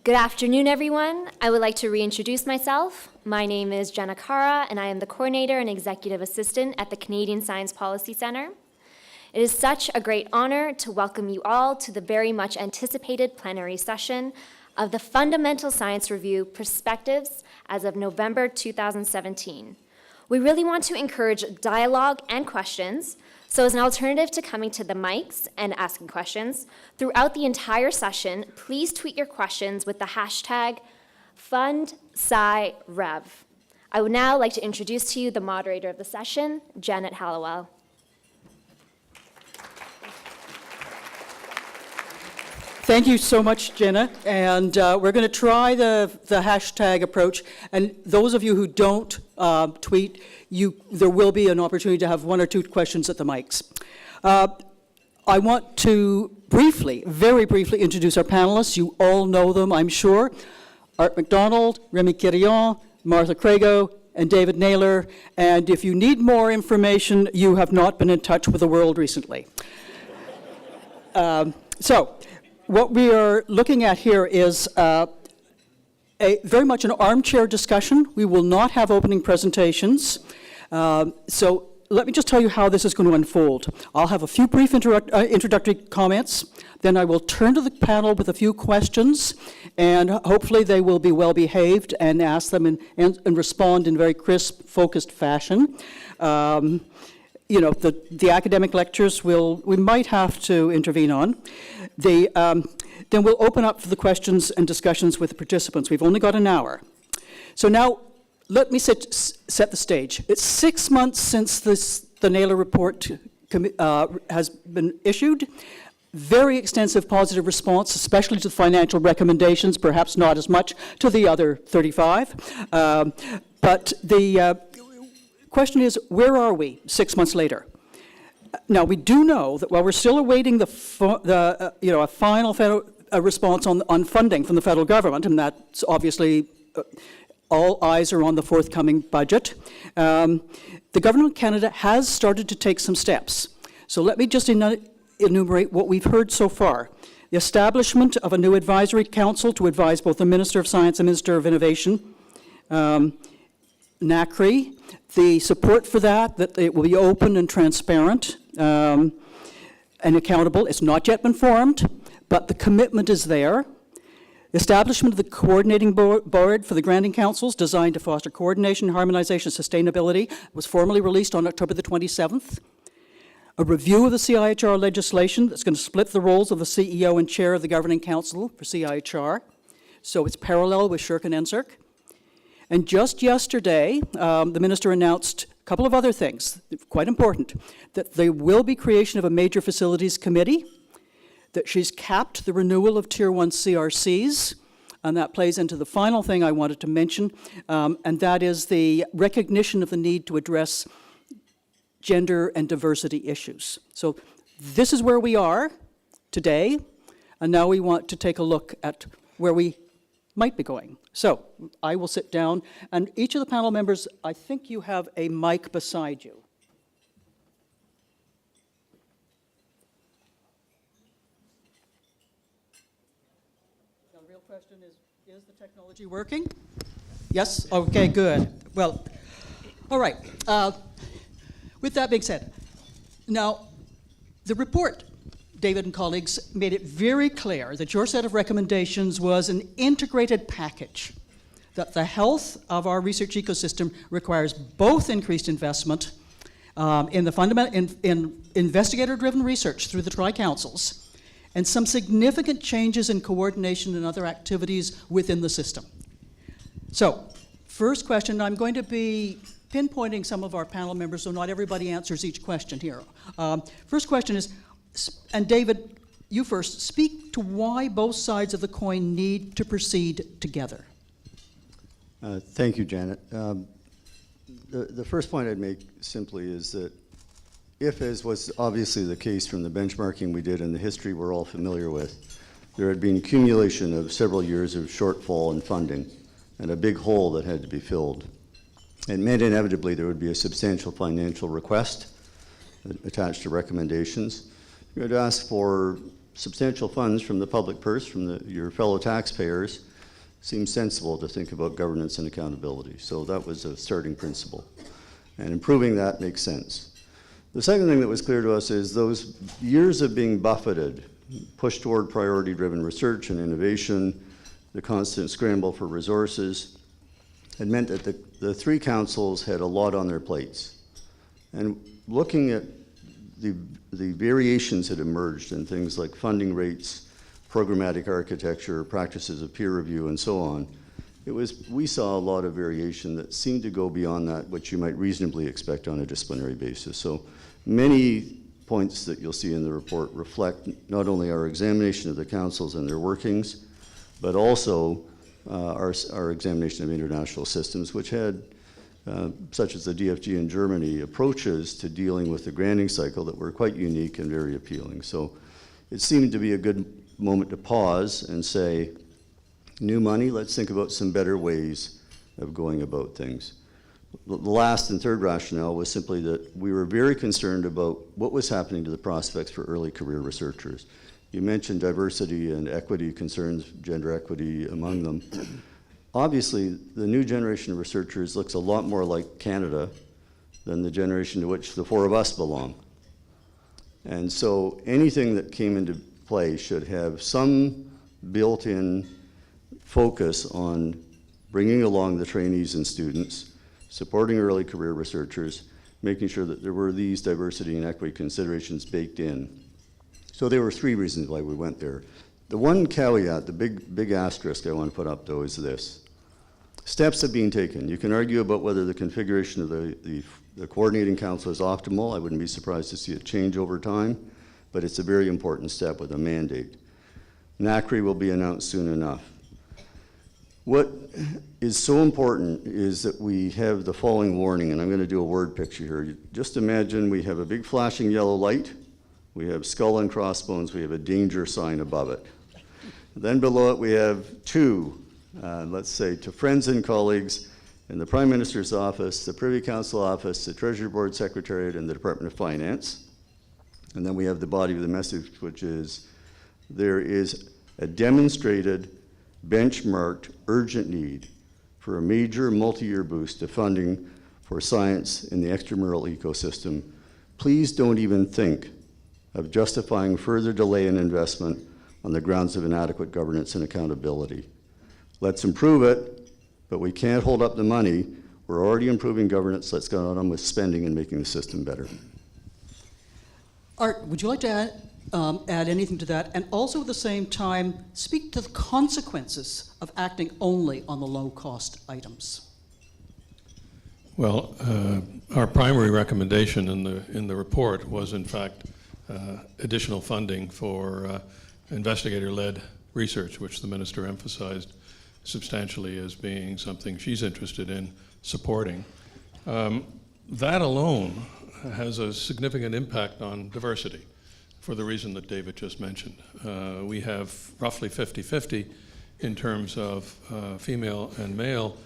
Good afternoon, everyone. I would like to reintroduce myself. My name is Jenna Cara, and I am the Coordinator and Executive Assistant at the Canadian Science Policy Centre. It is such a great honor to welcome you all to the very much anticipated plenary session of the Fundamental Science Review Perspectives as of November 2017. We really want to encourage dialogue and questions, so as an alternative to coming to the mics and asking questions, throughout the entire session, please tweet your questions with the hashtag FundSciRev. I would now like to introduce to you the moderator of the session, Janet Halliwell. Thank you so much, Jenna. And we're going to try the hashtag approach. And those of you who don't tweet, there will be an opportunity to have one or two questions at the mics. I want to very briefly introduce our panelists. You all know them, I'm sure. Art McDonald, Rémi Quirion, Martha Crago, and David Naylor. And if you need more information, you have not been in touch with the world recently. What we are looking at here is very much an armchair discussion. We will not have opening presentations. So let me just tell you how this is going to unfold. I'll have a few brief introductory comments. Then I will turn to the panel with a few questions, and hopefully they will be well behaved and ask them and respond in very crisp, focused fashion. The academic lectures we might have to intervene on. Then we'll open up for the questions and discussions with the participants. We've only got an hour. So now, let me set the stage. It's 6 months since the Naylor report has been issued. Very extensive positive response, especially to the financial recommendations, perhaps not as much to the other 35. But the question is, where are we 6 months later? Now, we do know that while we're still awaiting a final federal response on funding from the federal government, and that's obviously all eyes are on the forthcoming budget, the government of Canada has started to take some steps. So let me just enumerate what we've heard so far. The establishment of a new advisory council to advise both the Minister of Science and Minister of Innovation, NACRI, the support for that it will be open and transparent and accountable. It's not yet been formed, but the commitment is there. Establishment of the coordinating board for the granting councils designed to foster coordination, harmonization, sustainability was formally released on October the 27th. A review of the CIHR legislation that's going to split the roles of the CEO and chair of the governing council for CIHR. So it's parallel with SSHRC and NSERC. And just yesterday, the minister announced a couple of other things, quite important, that there will be creation of a major facilities committee, that she's capped the renewal of Tier 1 CRCs, and that plays into the final thing I wanted to mention, and that is the recognition of the need to address gender and diversity issues. So this is where we are today, and now we want to take a look at where we might be going. So I will sit down, and each of the panel members, I think you have a mic beside you. The real question is the technology working? Yes? Okay, good. Well, all right. With that being said, now, the report, David and colleagues, made it very clear that your set of recommendations was an integrated package, that the health of our research ecosystem requires both increased investment in investigator-driven research through the tri-councils and some significant changes in coordination and other activities within the system. So, first question, I'm going to be pinpointing some of our panel members so not everybody answers each question here. First question is, and David, you first, speak to why both sides of the coin need to proceed together. Thank you, Janet. The first point I'd make simply is that if, as was obviously the case from the benchmarking we did and the history we're all familiar with, there had been accumulation of several years of shortfall in funding and a big hole that had to be filled, it meant inevitably there would be a substantial financial request attached to recommendations. You would ask for substantial funds from the public purse, from your fellow taxpayers, seems sensible to think about governance and accountability. So that was a starting principle. And improving that makes sense. The second thing that was clear to us is those years of being buffeted, push toward priority-driven research and innovation, the constant scramble for resources, had meant that the three councils had a lot on their plates. And looking at the variations that emerged in things like funding rates, programmatic architecture, practices of peer review, and so on, we saw a lot of variation that seemed to go beyond that, which you might reasonably expect on a disciplinary basis. So many points that you'll see in the report reflect not only our examination of the councils and their workings, but also our examination of international systems, which had, such as the DFG in Germany, approaches to dealing with the granting cycle that were quite unique and very appealing. So it seemed to be a good moment to pause and say, new money, let's think about some better ways of going about things. The last and third rationale was simply that we were very concerned about what was happening to the prospects for early career researchers. You mentioned diversity and equity concerns, gender equity among them. Obviously, the new generation of researchers looks a lot more like Canada than the generation to which the four of us belong. And so anything that came into play should have some built-in focus on bringing along the trainees and students, supporting early career researchers, making sure that there were these diversity and equity considerations baked in. So there were three reasons why we went there. The one caveat, the big asterisk I want to put up, though, is this. Steps have been taken. You can argue about whether the configuration of the coordinating council is optimal. I wouldn't be surprised to see it change over time, but it's a very important step with a mandate. NACRI will be announced soon enough. What is so important is that we have the following warning, and I'm going to do a word picture here. Just imagine we have a big flashing yellow light, we have skull and crossbones, we have a danger sign above it. Then below it we have two, let's say, to friends and colleagues in the Prime Minister's office, the Privy Council office, the Treasury Board Secretariat, and the Department of Finance. And then we have the body of the message, which is there is a demonstrated, benchmarked, urgent need for a major multi-year boost to funding for science in the extramural ecosystem. Please don't even think of justifying further delay in investment on the grounds of inadequate governance and accountability. Let's improve it, but we can't hold up the money. We're already improving governance. Let's go on with spending and making the system better. Art, would you like to add anything to that? And also at the same time, speak to the consequences of acting only on the low-cost items. Well, our primary recommendation in the report was, in fact, additional funding for investigator-led research, which the minister emphasized substantially as being something she's interested in supporting. That alone has a significant impact on diversity for the reason that David just mentioned. We have roughly 50-50 in terms of female and male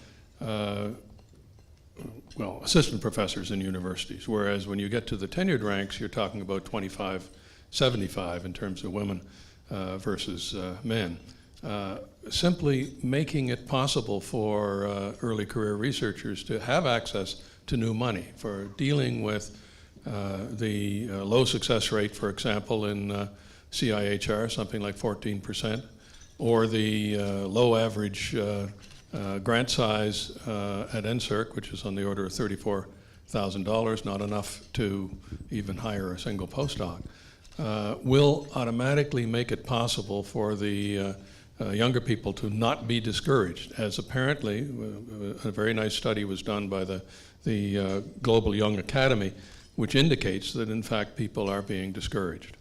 assistant professors in universities, whereas when you get to the tenured ranks, you're talking about 25-75 in terms of women versus men. Simply making it possible for early career researchers to have access to new money for dealing with the low success rate, for example, in CIHR, something like 14%, or the low average grant size at NSERC, which is on the order of $34,000, not enough to even hire a single postdoc, will automatically make it possible for the younger people to not be discouraged, as apparently a very nice study was done by the Global Young Academy, which indicates that in fact people are being discouraged.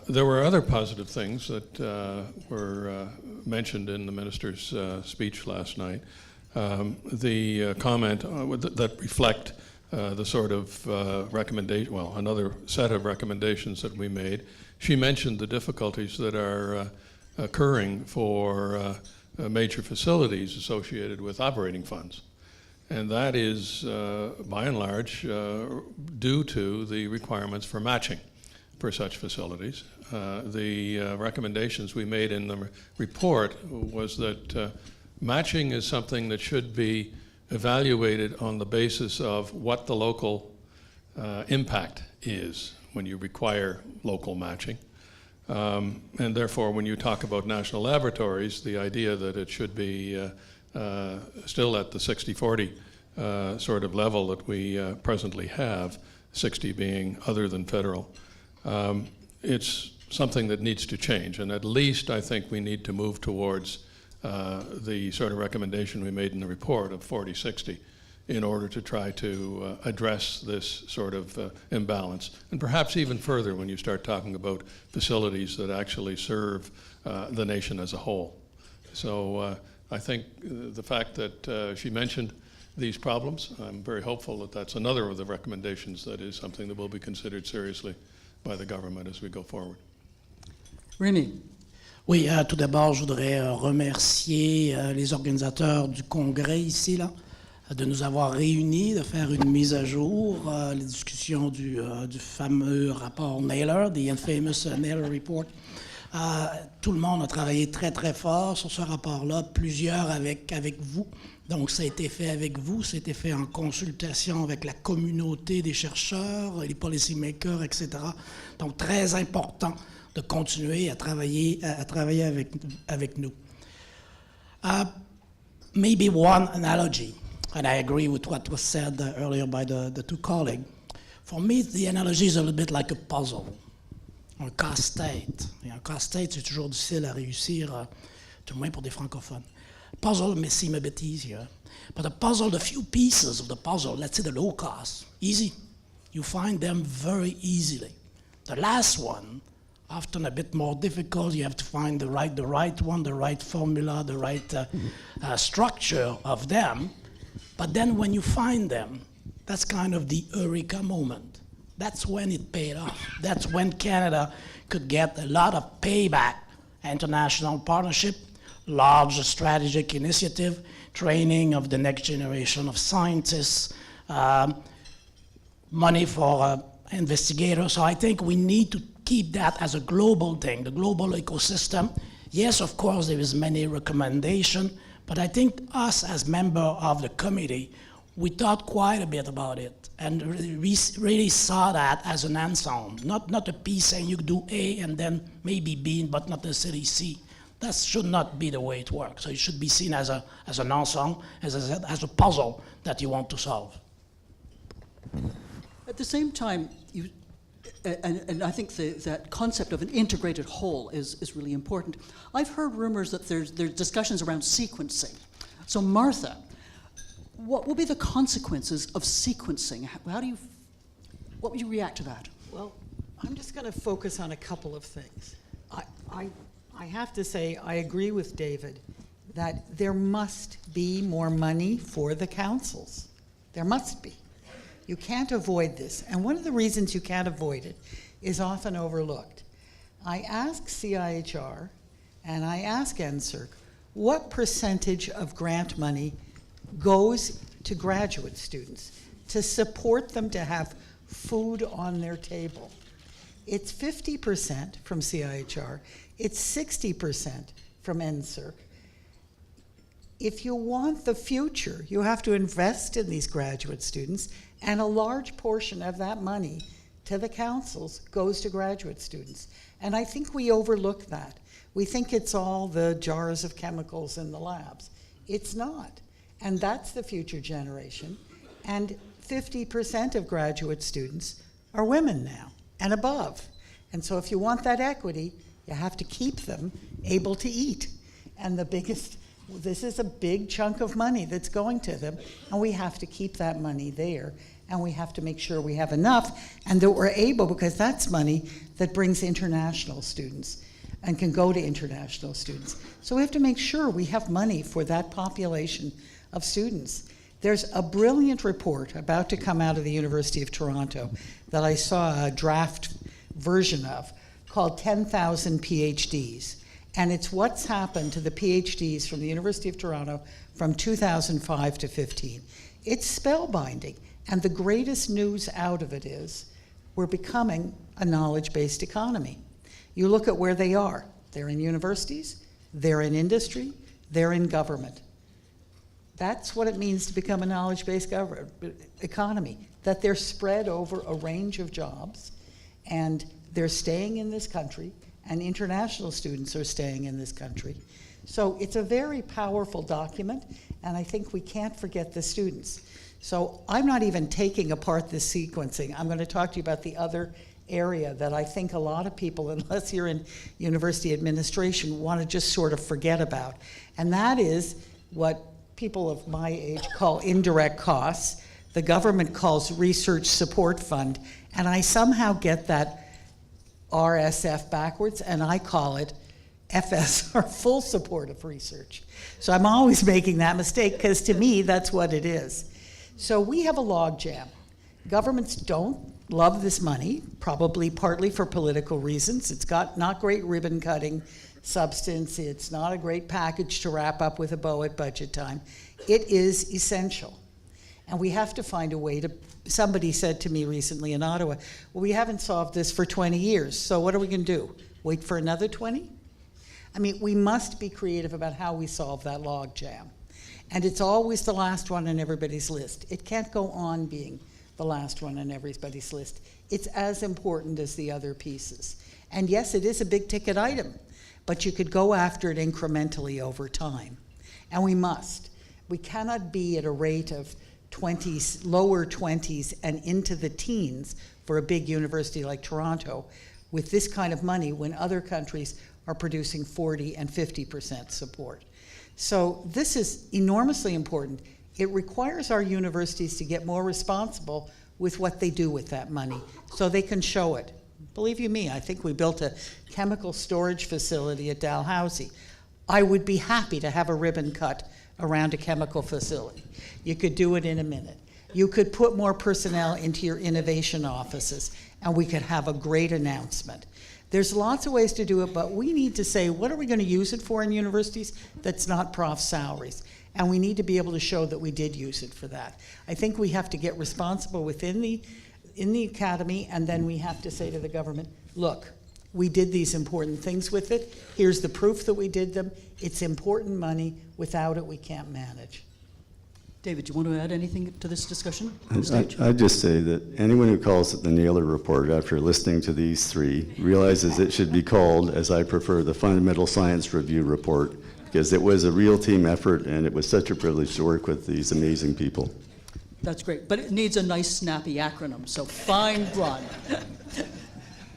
There were other positive things that were mentioned in the minister's speech last night. The comment that reflect the sort of recommendation, well, another set of recommendations that we made. She mentioned the difficulties that are occurring for major facilities associated with operating funds. And that is, by and large, due to the requirements for matching. for such facilities. The recommendations we made in the report was that matching is something that should be evaluated on the basis of what the local impact is when you require local matching. And therefore, when you talk about national laboratories, the idea that it should be still at the 60-40 sort of level that we presently have, 60 being other than federal, it's something that needs to change. And at least I think we need to move towards the sort of recommendation we made in the report of 40-60 in order to try to address this sort of imbalance. And perhaps even further when you start talking about facilities that actually serve the nation as a whole. So I think the fact that she mentioned these problems, I'm very hopeful that that's another of the recommendations that is something that will be considered seriously by the government as we go forward. Rémi. Oui, tout d'abord, je voudrais remercier les organisateurs du congrès ici, là, de nous avoir réunis, de faire une mise à jour, les discussions du fameux rapport Naylor, the infamous Naylor report. Tout le monde a travaillé très, très fort sur ce rapport-là, plusieurs avec vous. Donc, ça a été fait avec vous, ça a été fait en consultation avec la communauté des chercheurs, les policymakers, etc. Donc, très important de continuer à travailler avec nous. Maybe one analogy, and I agree with what was said earlier by the two colleagues. For me, the analogy is a little bit like a puzzle, un casse-tête. Et un casse-tête, c'est toujours difficile à réussir, tout le moins pour des francophones. Puzzle may seem a bit easier, but a puzzle, the few pieces of the puzzle, let's say the low cost, easy. You find them very easily. The last one, often a bit more difficult. You have to find the right one, the right formula, the right structure of them. But then when you find them, that's kind of the eureka moment. That's when it paid off. That's when Canada could get a lot of payback, international partnership, large strategic initiative, training of the next generation of scientists, money for investigators. So I think we need to keep that as a global thing, the global ecosystem. Yes, of course, there is many recommendations, but I think us as member of the committee, we thought quite a bit about it and we really saw that as an ensemble, not a piece saying you do A and then maybe B, but not necessarily C. That should not be the way it works. So it should be seen as an ensemble, as a puzzle that you want to solve. At the same time, and I think that concept of an integrated whole is really important. I've heard rumors that there's discussions around sequencing. So Martha, what will be the consequences of sequencing? What would you react to that? Well, I'm just going to focus on a couple of things. I have to say I agree with David that there must be more money for the councils. There must be. You can't avoid this. And one of the reasons you can't avoid it is often overlooked. I ask CIHR and I ask NSERC, what percentage of grant money goes to graduate students to support them to have food on their table? It's 50% from CIHR. It's 60% from NSERC. If you want the future, you have to invest in these graduate students, and a large portion of that money to the councils goes to graduate students. And I think we overlook that. We think it's all the jars of chemicals in the labs. It's not. And that's the future generation. And 50% of graduate students are women now and above. And so if you want that equity, you have to keep them able to eat. And this is a big chunk of money that's going to them, and we have to keep that money there, and we have to make sure we have enough, and that we're able, because that's money that brings international students and can go to international students. So we have to make sure we have money for that population of students. There's a brilliant report about to come out of the University of Toronto that I saw a draft version of, called 10,000 PhDs. And it's what's happened to the PhDs from the University of Toronto from 2005 to 15. It's spellbinding. And the greatest news out of it is we're becoming a knowledge-based economy. You look at where they are. They're in universities, they're in industry, they're in government. That's what it means to become a knowledge-based economy, that they're spread over a range of jobs, and they're staying in this country, and international students are staying in this country. So it's a very powerful document, and I think we can't forget the students. So I'm not even taking apart this sequencing. I'm going to talk to you about the other area that I think a lot of people, unless you're in university administration, want to just sort of forget about. And that is what people of my age call indirect costs. The government calls research support fund. And I somehow get that RSF backwards, and I call it FSR, full support of research. So I'm always making that mistake, because to me, that's what it is. So we have a logjam. Governments don't love this money, probably partly for political reasons. It's got not great ribbon cutting substance. It's not a great package to wrap up with a bow at budget time. It is essential. And we have to find a way to, somebody said to me recently in Ottawa, well, we haven't solved this for 20 years, so what are we going to do? Wait for another 20? I mean, we must be creative about how we solve that log jam. And it's always the last one on everybody's list. It can't go on being the last one on everybody's list. It's as important as the other pieces. And yes, it is a big ticket item, but you could go after it incrementally over time. And we must. We cannot be at a rate of 20s, lower 20s and into the teens for a big university like Toronto with this kind of money when other countries are producing 40 and 50% support. So this is enormously important. It requires our universities to get more responsible with what they do with that money so they can show it. Believe you me, I think we built a chemical storage facility at Dalhousie. I would be happy to have a ribbon cut around a chemical facility. You could do it in a minute. You could put more personnel into your innovation offices, and we could have a great announcement. There's lots of ways to do it, but we need to say, what are we going to use it for in universities that's not prof salaries? And we need to be able to show that we did use it for that. I think we have to get responsible within the academy, and then we have to say to the government, look, we did these important things with it. Here's the proof that we did them. It's important money. Without it, we can't manage. David, do you want to add anything to this discussion? I'd just say that anyone who calls it the Naylor report after listening to these three realizes it should be called, as I prefer, the Fundamental Science Review report, because it was a real team effort and it was such a privilege to work with these amazing people. That's great, but it needs a nice snappy acronym, so fine run.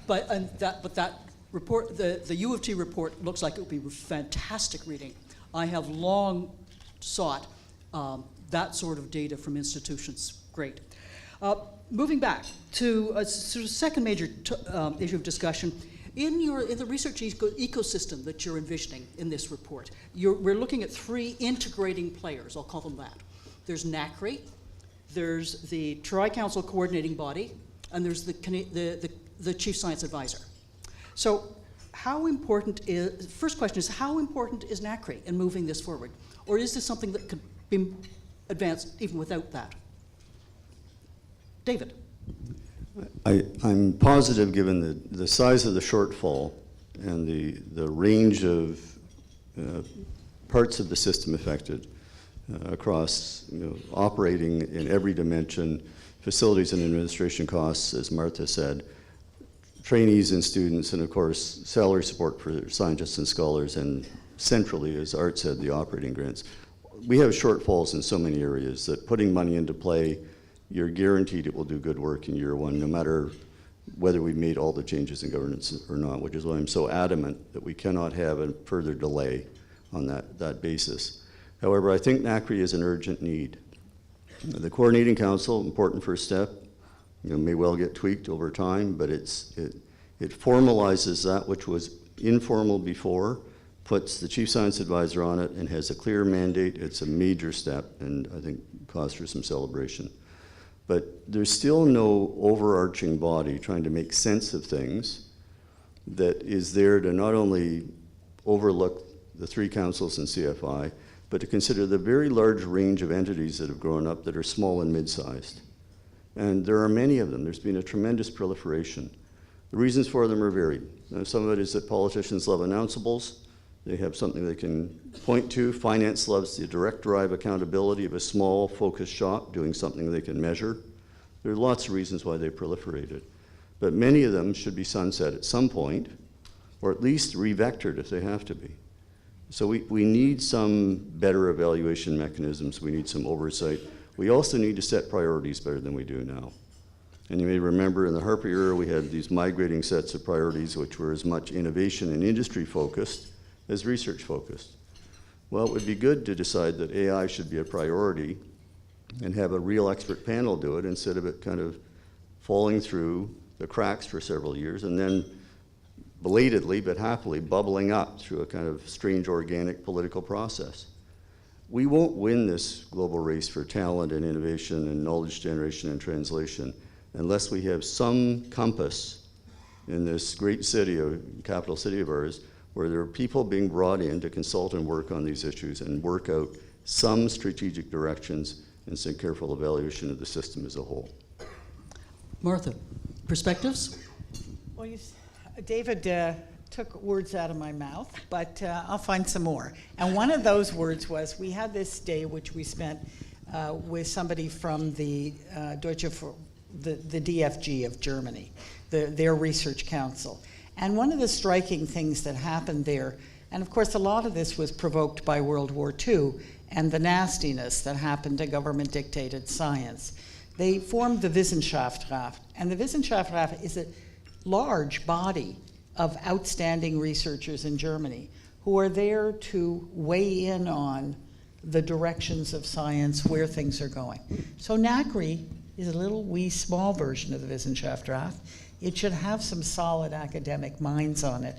But that report, the U of T report, looks like it would be fantastic reading. I have long sought that sort of data from institutions. Great. Moving back to a sort of second major issue of discussion, in the research ecosystem that you're envisioning in this report, we're looking at three integrating players. I'll call them that. There's NACRI, there's the Tri-Council coordinating body, and there's the Chief Science Advisor. So how important is, first question is, how important is NACRI in moving this forward? Or is this something that could be advanced even without that? David. I'm positive, given the size of the shortfall and the range of parts of the system affected across operating in every dimension, facilities and administration costs, as Martha said, trainees and students, and of course salary support for scientists and scholars, and centrally, as Art said, the operating grants. We have shortfalls in so many areas that putting money into play, you're guaranteed it will do good work in year one, no matter whether we've made all the changes in governance or not, which is why I'm so adamant that we cannot have a further delay on that basis. However, I think NACRI is an urgent need. The Coordinating Council, important first step, may well get tweaked over time, but it formalizes that which was informal before, puts the Chief Science Advisor on it, and has a clear mandate. It's a major step, and I think cause for some celebration. But there's still no overarching body trying to make sense of things that is there to not only overlook the three councils and CFI, but to consider the very large range of entities that have grown up that are small and mid-sized. And there are many of them. There's been a tremendous proliferation. The reasons for them are varied. Some of it is that politicians love announceables. They have something they can point to. Finance loves the direct drive accountability of a small, focused shop doing something they can measure. There are lots of reasons why they proliferated. But many of them should be sunset at some point, or at least revectored if they have to be. So we need some better evaluation mechanisms. We need some oversight. We also need to set priorities better than we do now. And you may remember in the Harper era, we had these migrating sets of priorities which were as much innovation and industry focused as research focused. Well, it would be good to decide that AI should be a priority and have a real expert panel do it instead of it kind of falling through the cracks for several years and then belatedly but happily bubbling up through a kind of strange organic political process. We won't win this global race for talent and innovation and knowledge generation and translation unless we have some compass in this great city, capital city of ours, where there are people being brought in to consult and work on these issues and work out some strategic directions and some careful evaluation of the system as a whole. Martha, perspectives? Well, David took words out of my mouth, but I'll find some more. And one of those words was, we had this day which we spent with somebody from the the DFG of Germany, their research council. And one of the striking things that happened there, and of course a lot of this was provoked by World War II and the nastiness that happened to government-dictated science. They formed the Wissenschaftsrat, and the Wissenschaftsrat is a large body of outstanding researchers in Germany who are there to weigh in on the directions of science, where things are going. So NACRI is a little wee small version of the Wissenschaftsrat. It should have some solid academic minds on it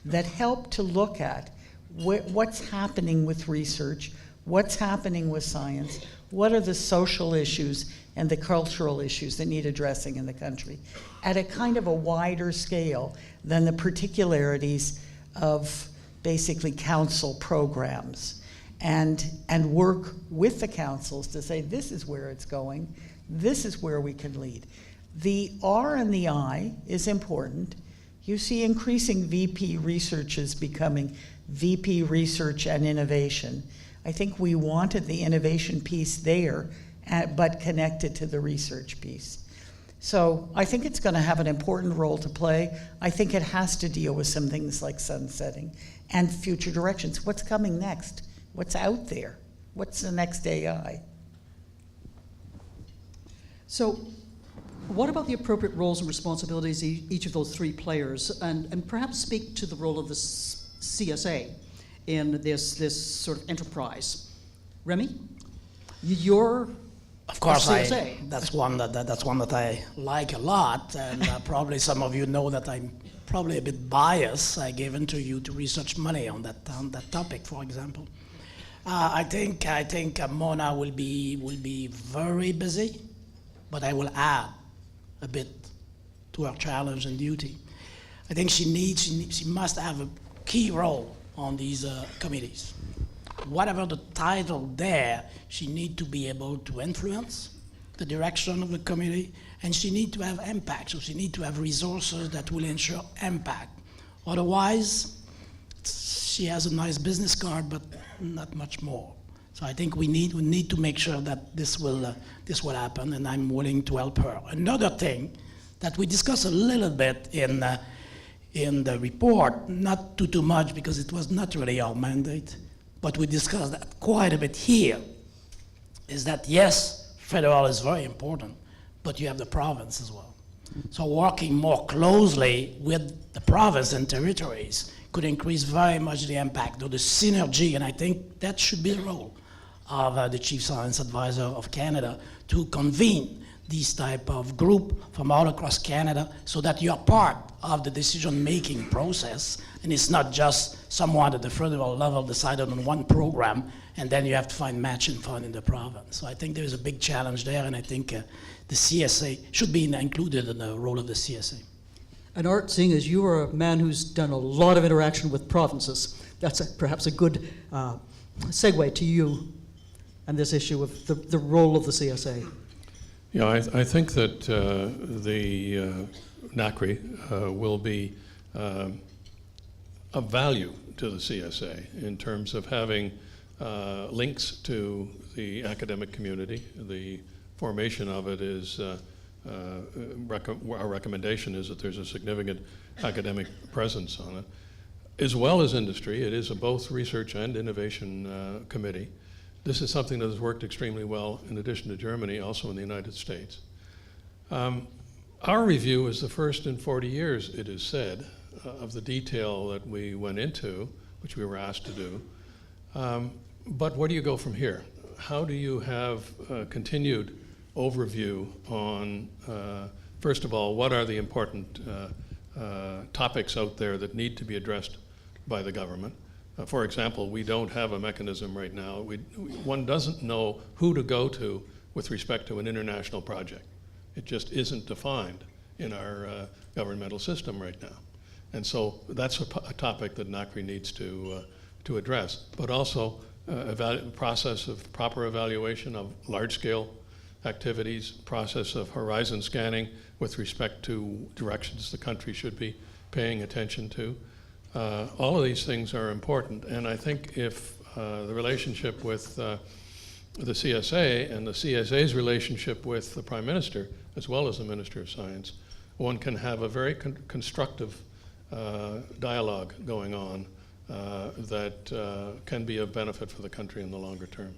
that help to look at what's happening with research, what's happening with science, what are the social issues and the cultural issues that need addressing in the country at a kind of a wider scale than the particularities of basically council programs, and work with the councils to say, this is where it's going, this is where we can lead. The R and the I is important. You see increasing VP researches becoming VP Research and Innovation. I think we wanted the innovation piece there, but connected to the research piece. So I think it's going to have an important role to play. I think it has to deal with some things like sunsetting and future directions. What's coming next? What's out there? What's the next AI? So what about the appropriate roles and responsibilities each of those three players, and perhaps speak to the role of the CSA in this sort of enterprise? Rémi, you're Of course, CSA. that's one that I like a lot, and probably some of you know that I'm probably a bit biased. I gave into you to research money on that topic, for example. I think Mona will be very busy, but I will add a bit to her challenge and duty. I think she must have a key role on these committees. Whatever the title there, she needs to be able to influence the direction of the committee, and she needs to have impact. So she needs to have resources that will ensure impact. Otherwise, she has a nice business card, but not much more. So I think we need to make sure that this will happen, and I'm willing to help her. Another thing that we discussed a little bit in the report, not too much because it was not really our mandate, but we discussed that quite a bit here, is that yes, federal is very important, but you have the province as well. So working more closely with the province and territories could increase very much the impact or the synergy, and I think that should be the role of the Chief Science Advisor of Canada to convene these type of group from all across Canada so that you are part of the decision-making process, and it's not just someone at the federal level decided on one program and then you have to find matching fund in the province. So I think there's a big challenge there, and I think the CSA should be included in the role of the CSA. And Art, seeing as you are a man who's done a lot of interaction with provinces, that's perhaps a good segue to you and this issue of the role of the CSA. Yeah, I think that the NACRI will be of value to the CSA in terms of having links to the academic community. The formation of it is, our recommendation is that there's a significant academic presence on it, as well as industry. It is a both research and innovation committee. This is something that has worked extremely well, in addition to Germany, also in the United States. Our review is the first in 40 years, it is said, of the detail that we went into, which we were asked to do. But where do you go from here? How do you have a continued overview on, first of all, what are the important topics out there that need to be addressed by the government? For example, we don't have a mechanism right now. One doesn't know who to go to with respect to an international project. It just isn't defined in our governmental system right now. And so that's a topic that NACRI needs to address, but also process of proper evaluation of large-scale activities, process of horizon scanning with respect to directions the country should be paying attention to. All of these things are important, and I think if the relationship with the CSA and the CSA's relationship with the Prime Minister, as well as the Minister of Science, one can have a very constructive dialogue going on that can be of benefit for the country in the longer term.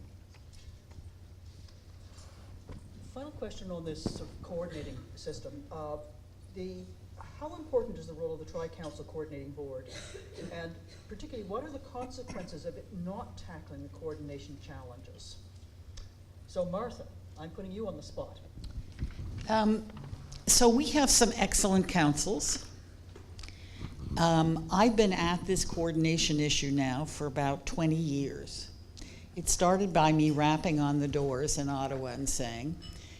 Final question on this sort of coordinating system. How important is the role of the Tri-Council Coordinating Board? And particularly, what are the consequences of it not tackling the coordination challenges? So Martha, I'm putting you on the spot. So we have some excellent councils. I've been at this coordination issue now for about 20 years. It started by me rapping on the doors in Ottawa and saying,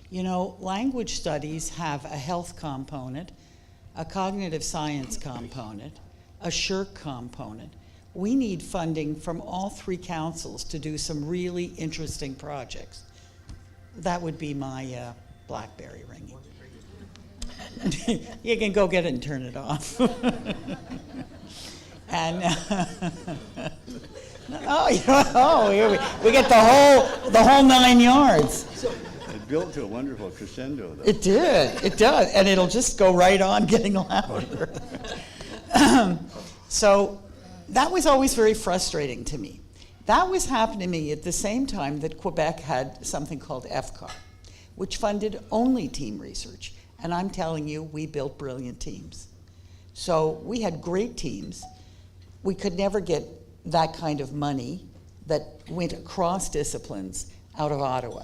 you know, language studies have a health component, a cognitive science component, a SSHRC component. We need funding from all three councils to do some really interesting projects. That would be my BlackBerry ringing. You can go get it and turn it off. And here we get the whole 9 yards. It built to a wonderful crescendo, though. It does, and it'll just go right on getting louder. So that was always very frustrating to me. That was happening to me at the same time that Quebec had something called FCAR, which funded only team research. And I'm telling you, we built brilliant teams. So we had great teams. We could never get that kind of money that went across disciplines out of Ottawa.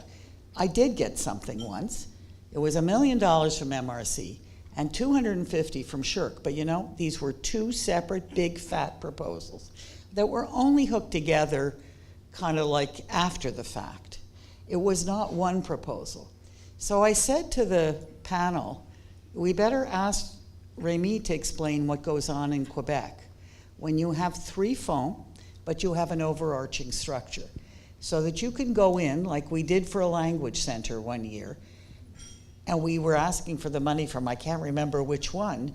I did get something once. It was $1 million from MRC and $250 from SSHRC. But you know, these were two separate big fat proposals that were only hooked together kind of like after the fact. It was not one proposal. So I said to the panel, we better ask Rémi to explain what goes on in Quebec when you have 3 fonds, but you have an overarching structure, so that you can go in, like we did for a language center one year, and we were asking for the money from, I can't remember which one,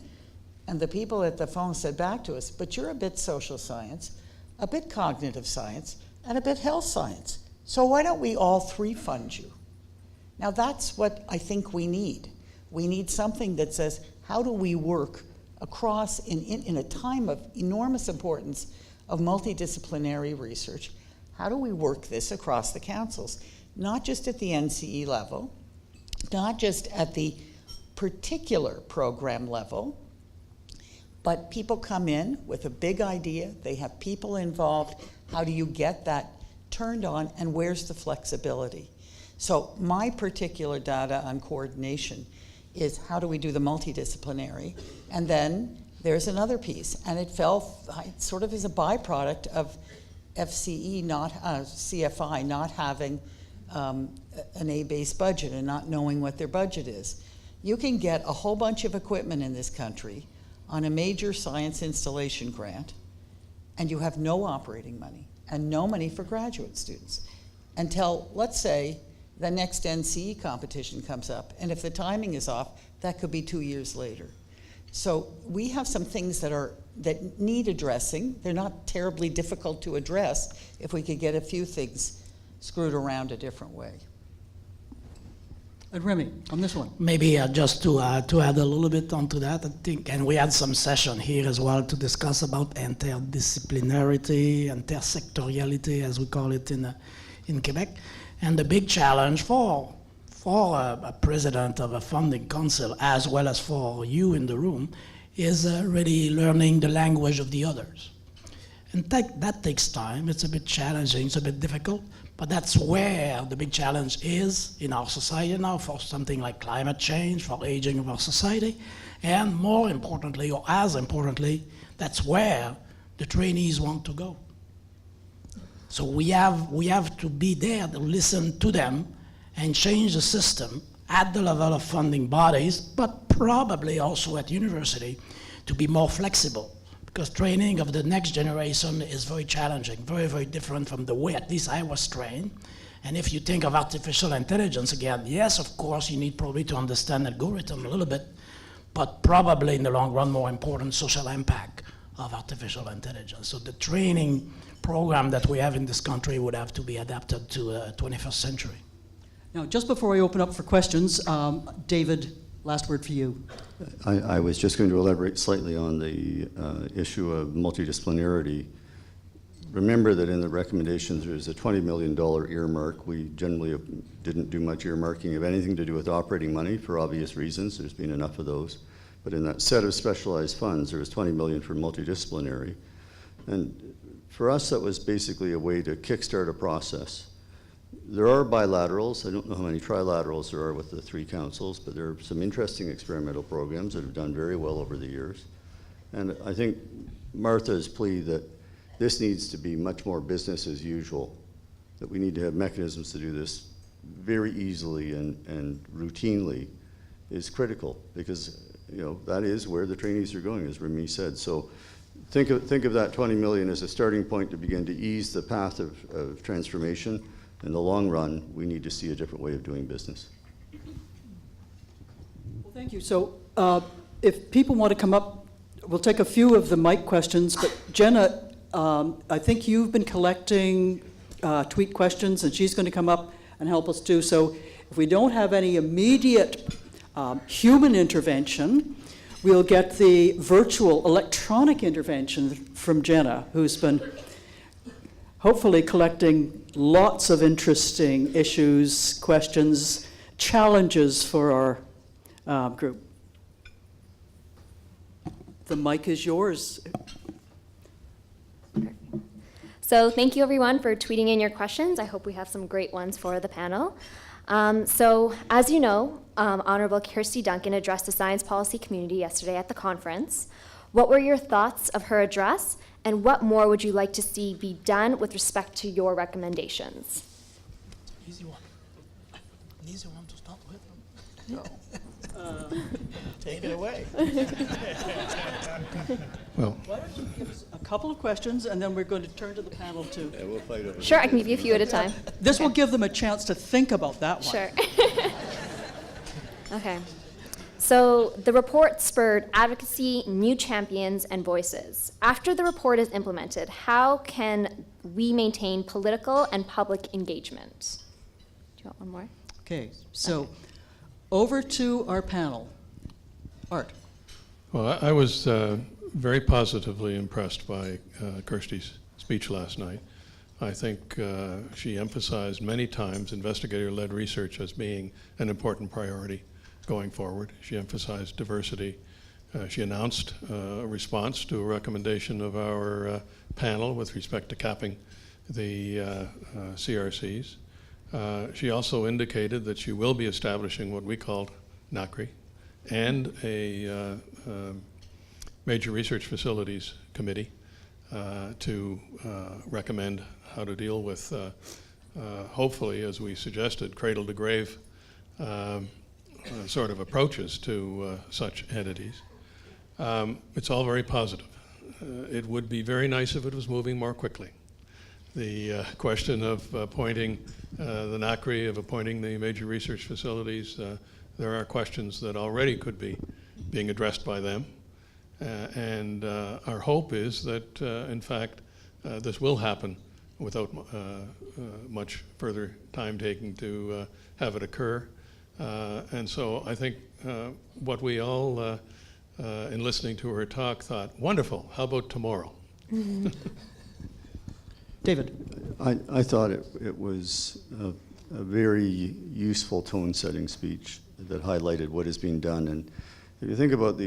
and the people at the phone said back to us, but you're a bit social science, a bit cognitive science, and a bit health science. So why don't we all 3 fund you? Now that's what I think we need. We need something that says, how do we work across, in a time of enormous importance of multidisciplinary research, how do we work this across the councils? Not just at the NCE level, not just at the particular program level, but people come in with a big idea, they have people involved, how do you get that turned on, and where's the flexibility? So my particular data on coordination is how do we do the multidisciplinary, and then there's another piece, and it sort of as a byproduct of FCE CFI not having an A-based budget and not knowing what their budget is. You can get a whole bunch of equipment in this country on a major science installation grant, and you have no operating money and no money for graduate students until, let's say, the next NCE competition comes up, and if the timing is off, that could be 2 years later. So we have some things that need addressing. They're not terribly difficult to address if we could get a few things screwed around a different way. And Rémi, on this one. Maybe just to add a little bit onto that, I think, and we had some session here as well to discuss about interdisciplinarity, intersectoriality, as we call it in Quebec. And the big challenge for a president of a funding council, as well as for you in the room, is really learning the language of the others. And that takes time. It's a bit challenging, it's a bit difficult, but that's where the big challenge is in our society now for something like climate change, for aging of our society, and more importantly, or as importantly, that's where the trainees want to go. So we have to be there to listen to them and change the system at the level of funding bodies, but probably also at university to be more flexible. Because training of the next generation is very challenging, very, very different from the way at least I was trained. And if you think of artificial intelligence again, yes, of course, you need probably to understand algorithm a little bit, but probably in the long run, more important social impact of artificial intelligence. So the training program that we have in this country would have to be adapted to the 21st century. Now, just before I open up for questions, David, last word for you. I was just going to elaborate slightly on the issue of multidisciplinarity. Remember that in the recommendations there's a $20 million earmark. We generally didn't do much earmarking of anything to do with operating money for obvious reasons. There's been enough of those. But in that set of specialized funds, there was $20 million for multidisciplinary. And for us, that was basically a way to kickstart a process. There are bilaterals. I don't know how many trilaterals there are with the three councils, but there are some interesting experimental programs that have done very well over the years. And I think Martha's plea that this needs to be much more business as usual, that we need to have mechanisms to do this very easily and routinely is critical, because that is where the trainees are going, as Rémi said. So think of that 20 million as a starting point to begin to ease the path of transformation. In the long run, we need to see a different way of doing business. Well, thank you. So if people want to come up, we'll take a few of the mic questions, but Jenna, I think you've been collecting tweet questions, and she's going to come up and help us too. So if we don't have any immediate human intervention, we'll get the virtual electronic intervention from Jenna, who's been hopefully collecting lots of interesting issues, questions, challenges for our group. The mic is yours. So thank you everyone for tweeting in your questions. I hope we have some great ones for the panel. So as you know, Honorable Kirsty Duncan addressed the science policy community yesterday at the conference. What were your thoughts of her address, and what more would you like to see be done with respect to your recommendations? Easy one. An easy one to start with. No. Take it away. Well, Why don't you give us a couple of questions, and then we're going to turn to the panel too. Yeah, we'll fight over Sure, I can give you a few at a time. This will give them a chance to think about that one. Sure. Okay. So the report spurred advocacy, new champions, and voices. After the report is implemented, how can we maintain political and public engagement? Do you want one more? Okay, so over to our panel. Art. well, I was very positively impressed by Kirsty's speech last night. I think she emphasized many times investigator-led research as being an important priority going forward. She emphasized diversity. She announced a response to a recommendation of our panel with respect to capping the CRCs. She also indicated that she will be establishing what we called NACRI and a major research facilities committee to recommend how to deal with, hopefully, as we suggested, cradle to grave sort of approaches to such entities. It's all very positive. It would be very nice if it was moving more quickly. question of appointing the NACRI, of appointing the major research facilities. There are questions that already could be being addressed by them. And our hope is that, in fact, this will happen without much further time taking to have it occur. And so I think what we all, in listening to her talk, thought, wonderful, how about tomorrow? David? I thought it was a very useful tone-setting speech that highlighted what is being done. And if you think about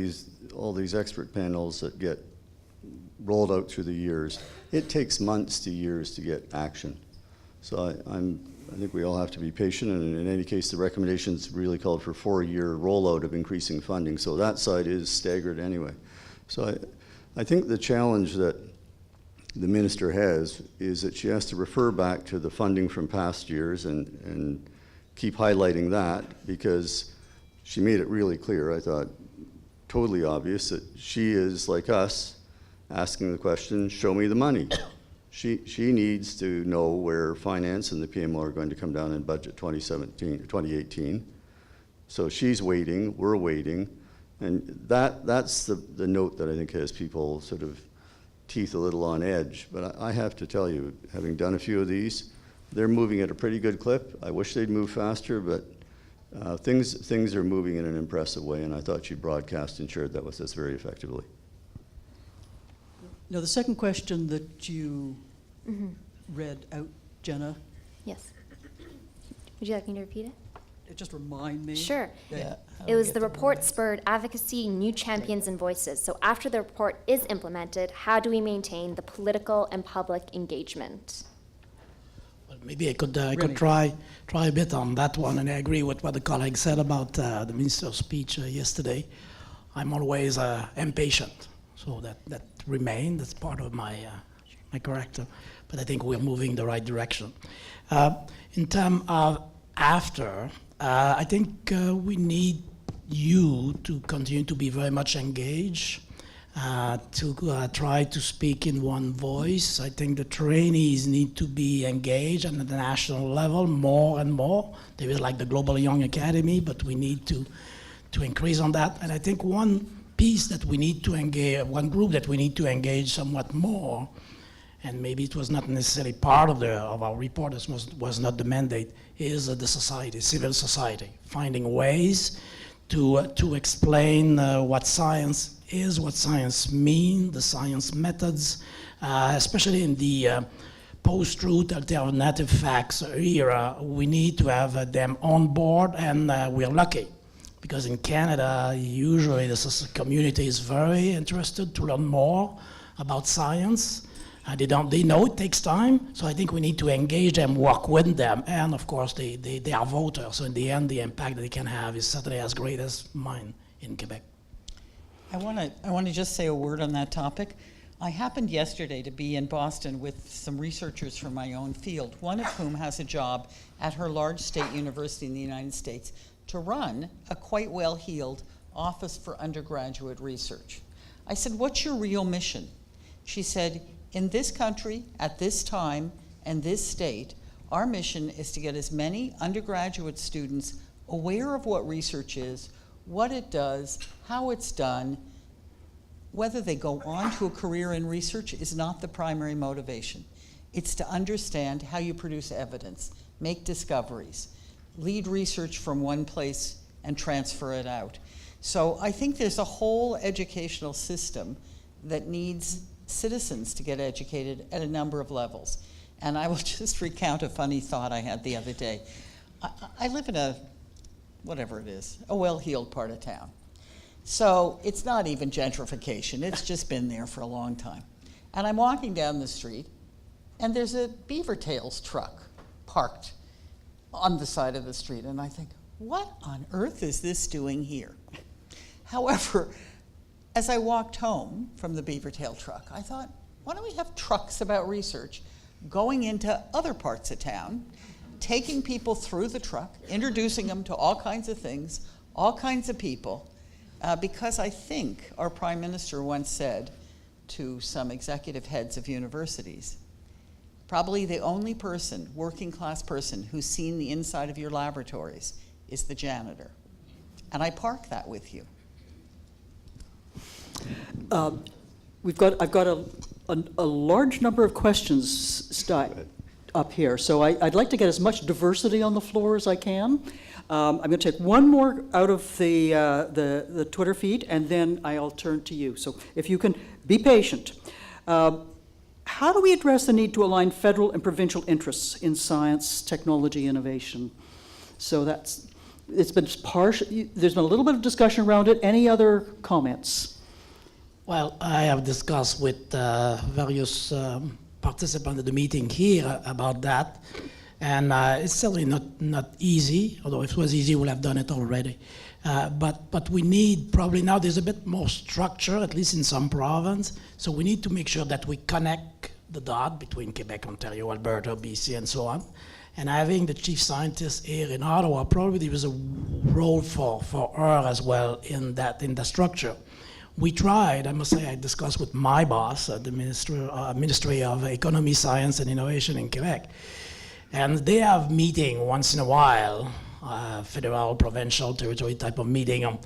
all these expert panels that get rolled out through the years, it takes months to years to get action. So I think we all have to be patient, and in any case, the recommendations really called for 4-year rollout of increasing funding, so that side is staggered anyway. So I think the challenge that the minister has is that she has to refer back to the funding from past years and keep highlighting that, because she made it really clear, I thought, totally obvious, that she is like us, asking the question, show me the money. She needs to know where finance and the PMO are going to come down in budget 2018. So she's waiting, we're waiting, and that's the note that I think has people sort of teeth a little on edge. But I have to tell you, having done a few of these, they're moving at a pretty good clip. I wish they'd move faster, but things are moving in an impressive way, and I thought she broadcast and shared that with us very effectively. Now, the second question that you read out, Jenna, Yes. Would you like me to repeat it? just remind me. Sure. Yeah, It was the report spurred advocacy, new champions, and voices. So after the report is implemented, how do we maintain the political and public engagement? Well, maybe I could try a bit on that one, and I agree with what the colleague said about the minister's speech yesterday. I'm always impatient, so that remains. That's part of my character. But I think we're moving the right direction. In terms of after, I think we need you to continue to be very much engaged, to try to speak in one voice. I think the trainees need to be engaged and at the national level more and more. There is like the Global Young Academy, but we need to increase on that. And I think one piece that we need to engage, one group that we need to engage somewhat more, and maybe it was not necessarily part of our report, this was not the mandate, is the society, civil society, finding ways to explain what science is, what science means, the science methods, especially in the post-truth alternative facts era. We need to have them on board, and we're lucky, because in Canada, usually the community is very interested to learn more about science. They know it takes time, so I think we need to engage them, work with them, and of course they are voters, so in the end the impact that they can have is certainly as great as mine in Quebec. I want to just say a word on that topic. I happened yesterday to be in Boston with some researchers from my own field, one of whom has a job at her large state university in the United States to run a quite well-heeled office for undergraduate research. I said, "What's your real mission?" She said, "In this country, at this time, and this state, our mission is to get as many undergraduate students aware of what research is, what it does, how it's done. Whether they go on to a career in research is not the primary motivation. It's to understand how you produce evidence, make discoveries, lead research from one place and transfer it out." So I think there's a whole educational system that needs citizens to get educated at a number of levels. And I will just recount a funny thought I had the other day. I live in a well-heeled part of town. So it's not even gentrification, it's just been there for a long time. And I'm walking down the street, and there's a Beaver Tails truck parked on the side of the street, and I think, what on earth is this doing here? However, as I walked home from the Beaver Tail truck, I thought, why don't we have trucks about research going into other parts of town, taking people through the truck, introducing them to all kinds of things, all kinds of people, because I think our Prime Minister once said to some executive heads of universities, Probably the only person, working class person, who's seen the inside of your laboratories is the janitor. And I park that with you. I've got a large number of questions up here, so I'd like to get as much diversity on the floor as I can. I'm going to take one more out of the Twitter feed, and then I'll turn to you. So if you can be patient. How do we address the need to align federal and provincial interests in science, technology, innovation? So it's been partial. There's been a little bit of discussion around it. Any other comments? Well, I have discussed with various participants at the meeting here about that, and it's certainly not easy, although if it was easy, we'll have done it already. But we need, probably now there's a bit more structure, at least in some province, so we need to make sure that we connect the dot between Quebec, Ontario, Alberta, BC, and so on. And having the chief scientist here in Ottawa, probably there was a role for her as well in the structure. We tried, I must say, I discussed with my boss at the Ministry of Economy, Science and Innovation in Quebec. And they have meeting once in a while, federal, provincial, territory type of meeting on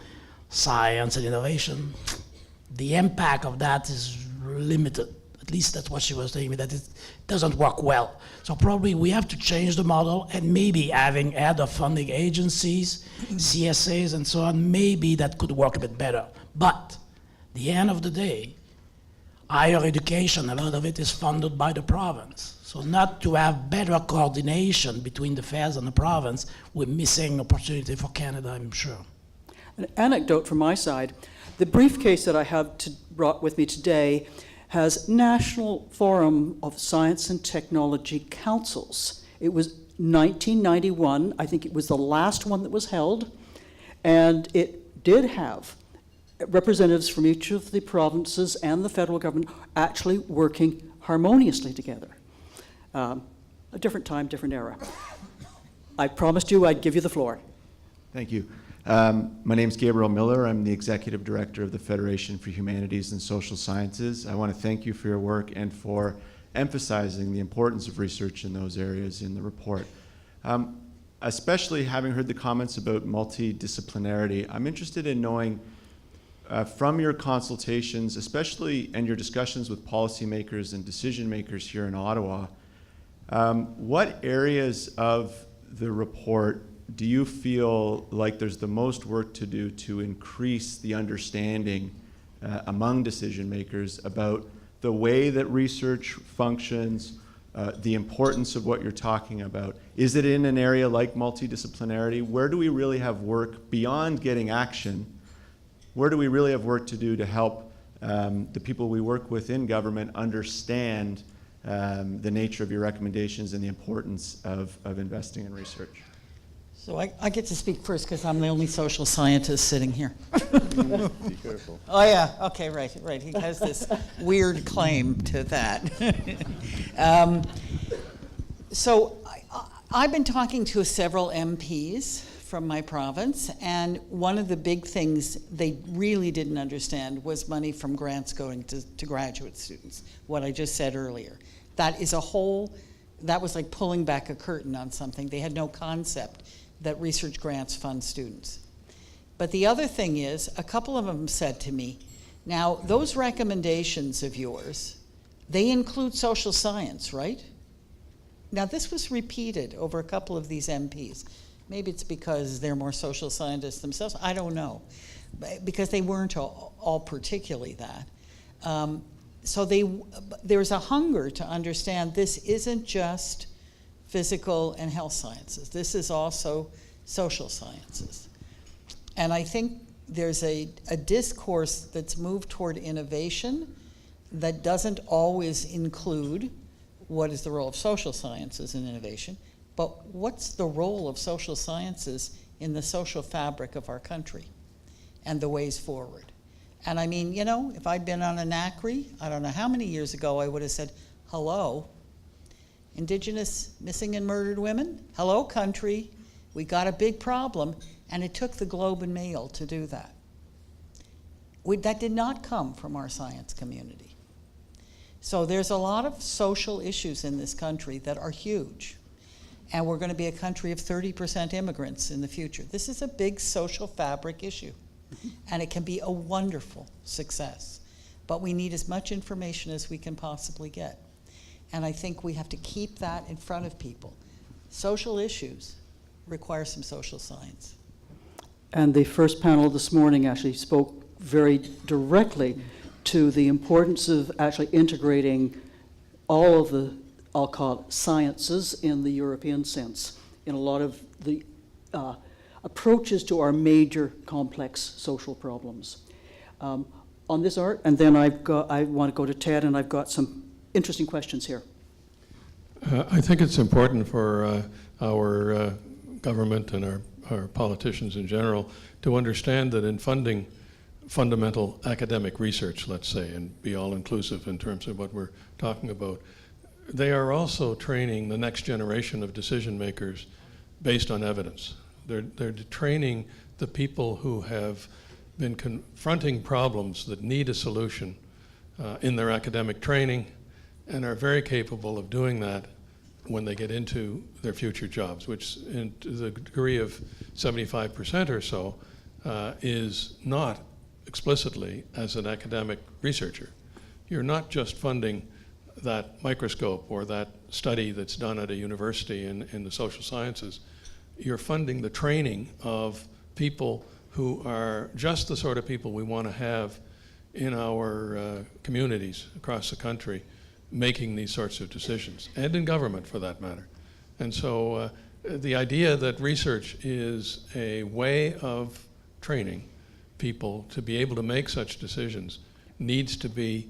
science and innovation. The impact of that is limited. At least that's what she was telling me, that it doesn't work well. So probably we have to change the model, and maybe having other funding agencies, CSAs and so on, maybe that could work a bit better. But the end of the day, higher education, a lot of it is funded by the province. So not to have better coordination between the feds and the province, we're missing opportunity for Canada, I'm sure. An anecdote from my side. The briefcase that I have brought with me today has National Forum of Science and Technology Councils. It was 1991. I think it was the last one that was held. And it did have representatives from each of the provinces and the federal government actually working harmoniously together. A different time, different era. I promised you I'd give you the floor. Thank you. My name is Gabriel Miller. I'm the Executive Director of the Federation for Humanities and Social Sciences. I want to thank you for your work and for emphasizing the importance of research in those areas in the report. Especially having heard the comments about multidisciplinarity, I'm interested in knowing from your consultations, especially and your discussions with policymakers and decision makers here in Ottawa, what areas of the report do you feel like there's the most work to do to increase the understanding among decision makers about the way that research functions, the importance of what you're talking about? Is it in an area like multidisciplinarity? Where do we really have work beyond getting action? Where do we really have work to do to help the people we work with in government understand the nature of your recommendations and the importance of investing in research? So I get to speak first because I'm the only social scientist sitting here. Be careful. Oh, yeah, okay, right. He has this weird claim to that. So I've been talking to several MPs from my province, and one of the big things they really didn't understand was money from grants going to graduate students, what I just said earlier. That was like pulling back a curtain on something. They had no concept that research grants fund students. But the other thing is, a couple of them said to me, now those recommendations of yours, they include social science, right? Now this was repeated over a couple of these MPs. Maybe it's because they're more social scientists themselves, I don't know. Because they weren't all particularly that. So there's a hunger to understand this isn't just physical and health sciences. This is also social sciences. And I think there's a discourse that's moved toward innovation that doesn't always include what is the role of social sciences in innovation, but what's the role of social sciences in the social fabric of our country and the ways forward. And I mean, you know, if I'd been on a NACRI, I don't know how many years ago, I would have said, hello, Indigenous missing and murdered women, hello country, we got a big problem, and it took the Globe and Mail to do that. That did not come from our science community. So there's a lot of social issues in this country that are huge. And we're going to be a country of 30% immigrants in the future. This is a big social fabric issue. And it can be a wonderful success. But we need as much information as we can possibly get. And I think we have to keep that in front of people. Social issues require some social science. And the first panel this morning actually spoke very directly to the importance of actually integrating all of the, I'll call it, sciences in the European sense, in a lot of the approaches to our major complex social problems. On this art, and then I want to go to Ted, and I've got some interesting questions here. I think it's important for our government and our politicians in general to understand that in funding fundamental academic research, let's say, and be all-inclusive in terms of what we're talking about, they are also training the next generation of decision makers based on evidence. They're training the people who have been confronting problems that need a solution in their academic training and are very capable of doing that when they get into their future jobs, which in to the degree of 75% or so is not explicitly as an academic researcher. You're not just funding that microscope or that study that's done at a university in the social sciences. You're funding the training of people who are just the sort of people we want to have in our communities across the country making these sorts of decisions, and in government for that matter. And so the idea that research is a way of training people to be able to make such decisions needs to be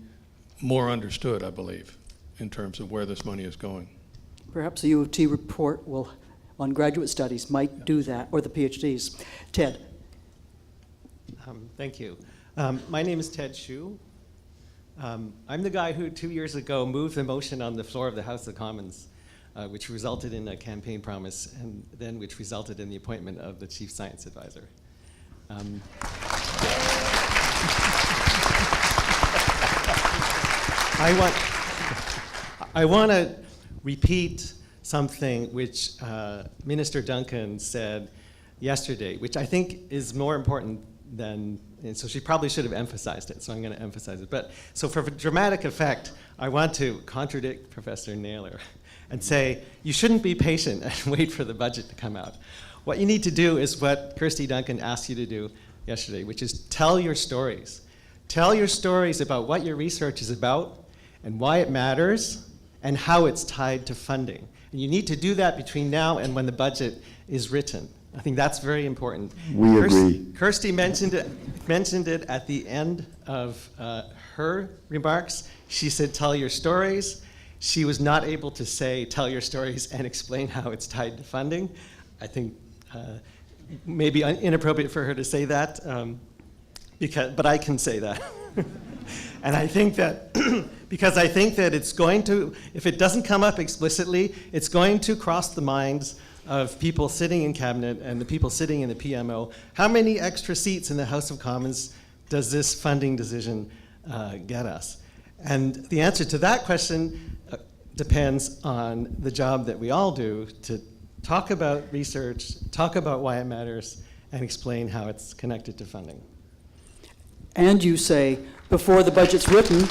more understood, I believe, in terms of where this money is going. Perhaps the U of T report on graduate studies might do that, or the PhDs. Ted. Thank you. My name is Ted Hsu. I'm the guy who 2 years ago moved the motion on the floor of the House of Commons, which resulted in a campaign promise, and then which resulted in the appointment of the Chief Science Advisor. I want to repeat something which Minister Duncan said yesterday, which I think is more important than, and so she probably should have emphasized it, so I'm going to emphasize it. But so for dramatic effect, I want to contradict Professor Naylor and say, you shouldn't be patient and wait for the budget to come out. What you need to do is what Kirsty Duncan asked you to do yesterday, which is tell your stories. Tell your stories about what your research is about and why it matters and how it's tied to funding. And you need to do that between now and when the budget is written. I think that's very important. We agree. Kirsty mentioned it at the end of her remarks. She said, tell your stories. She was not able to say, tell your stories and explain how it's tied to funding. I think maybe inappropriate for her to say that, but I can say that. And I think that, because I think that it's going to, if it doesn't come up explicitly, it's going to cross the minds of people sitting in cabinet and the people sitting in the PMO. How many extra seats in the House of Commons does this funding decision get us? And the answer to that question depends on the job that we all do to talk about research, talk about why it matters, and explain how it's connected to funding. And you say, before the budget's written,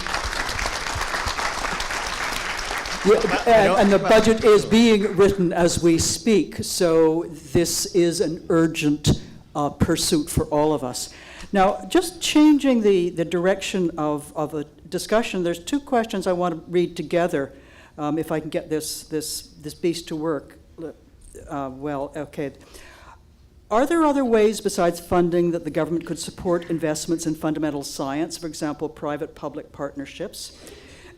and the budget is being written as we speak, so this is an urgent pursuit for all of us. Now, just changing the direction of a discussion, there's two questions I want to read together, if I can get this beast to work. Well, okay. Are there other ways besides funding that the government could support investments in fundamental science, for example, private-public partnerships?